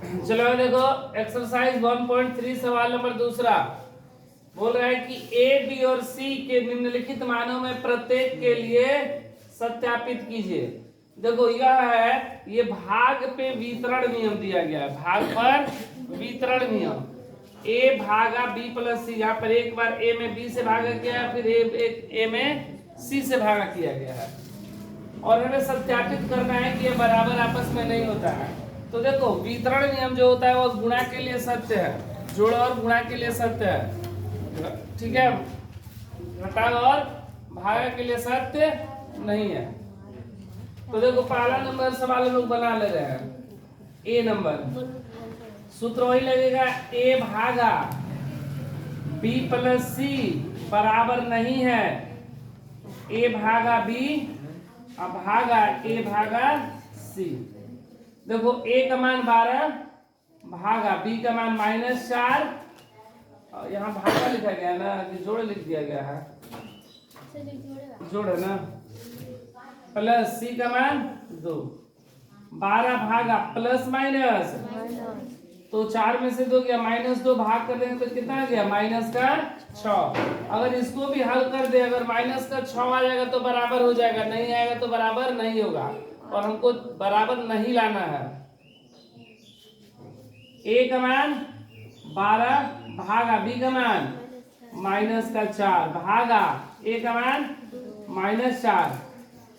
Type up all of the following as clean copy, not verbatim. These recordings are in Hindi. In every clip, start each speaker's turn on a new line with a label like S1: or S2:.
S1: चलो देखो एक्सरसाइज 1.3 सवाल नंबर दूसरा बोल रहा है कि ए बी और सी के निम्नलिखित मानों में प्रत्येक के लिए सत्यापित कीजिए। देखो यह है, ये भाग पे वितरण नियम दिया गया है, भाग पर वितरण नियम ए भागा बी प्लस सी। यहाँ पर एक बार ए में बी से भागा गया है, फिर ए में सी से भागा किया गया है और हमें सत्यापित करना है कि ये बराबर आपस में नहीं होता है। तो देखो वितरण नियम जो होता है वो गुणा के लिए सत्य है, जोड़ और गुणा के लिए सत्य है, ठीक है, घटाव और भागा के लिए सत्य नहीं है। तो देखो पहला नंबर सवाल लोग बना ले रहे हैं, ए नंबर सूत्र वही लगेगा, ए भागा बी प्लस सी बराबर नहीं है ए भागा बी अब भागा ए भागा सी। देखो ए का मान 12 भागा बी का मान -4, यहाँ भागा लिखा गया ना कि जोड़ लिख दिया गया है, जोड़ है ना, प्लस सी का मान 2, 12 भागा प्लस माइनस, तो 4 में से 2 गया, -2 भाग कर देंगे तो कितना आ गया -6। अगर इसको भी हल कर दे, अगर -6 आ जाएगा तो बराबर हो जाएगा, नहीं आएगा तो बराबर नहीं होगा और हमको बराबर नहीं लाना है। ए का मान 12 भागा बी का मान -4 भागा ए का मान -4,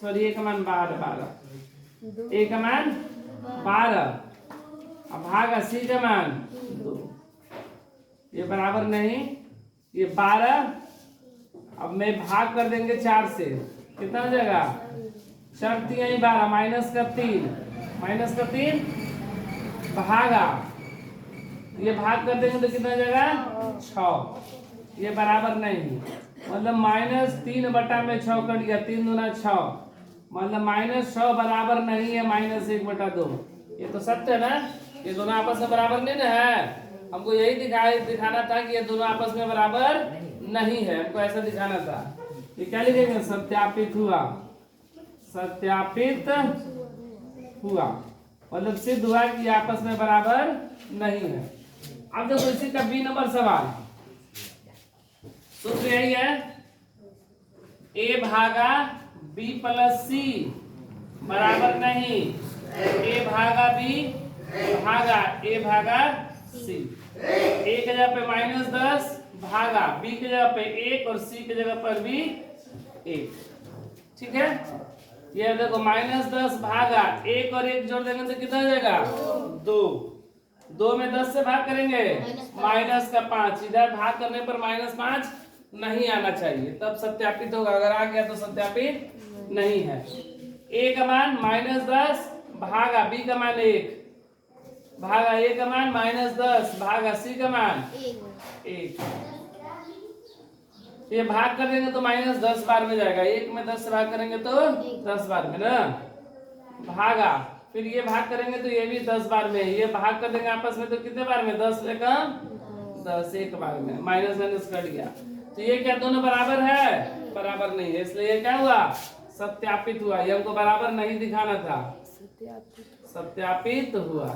S1: सॉरी ए का मान 12 ए का मान 12 अब भागा सी का मान 2, ये बराबर नहीं, ये 12 अब में भाग कर देंगे 4 से, कितना हो जाएगा 4 3 12 -3 भागा, ये भाग कर देंगे तो कितना हो जाएगा 6, ये बराबर नहीं, मतलब -3/6 कट गया, 3 दूना 6, मतलब -6 बराबर नहीं है -1/2। ये तो सत्य है ना, ये दोनों आपस में बराबर नहीं ना है, हमको यही दिखाना था कि ये दोनों आपस में बराबर नहीं है, हमको ऐसा दिखाना था। ये क्या लिखेंगे, सत्यापित हुआ, सत्यापित हुआ मतलब सिद्ध हुआ कि आपस में बराबर नहीं है। अब देखो इसी का बी नंबर सवाल, सूत्र यही है, ए भागा बी प्लस सी बराबर नहीं ए भागा बी भागा ए भागा सी। ए के जगह पे -10 भागा बी के जगह पे 1 और सी के जगह पर भी 1, ठीक है। ये देखो -10 भागा 1 और 1 जोड़ देंगे तो कितना हो जाएगा 2 में 10 से भाग करेंगे -5, इधर भाग करने पर -5 नहीं आना चाहिए, तब सत्यापित होगा, अगर आ गया तो सत्यापित नहीं है। ए का मान -10 भागा बी का मान 1 भागा ए का मान -10 भागा सी का मान 1, ये भाग कर देंगे तो -10 बार में जाएगा, 1 में 10 से भाग करेंगे तो 10 बार में ना, भागा फिर ये भाग करेंगे तो ये भी 10 बार में, ये भाग कर देंगे आपस में तो कितने बार में 10 से कम 10 एक बार में, माइनस कट गया, तो ये क्या दोनों बराबर है, बराबर नहीं है, इसलिए ये क्या हुआ सत्यापित हुआ, ये हमको बराबर नहीं दिखाना था, सत्यापित हुआ।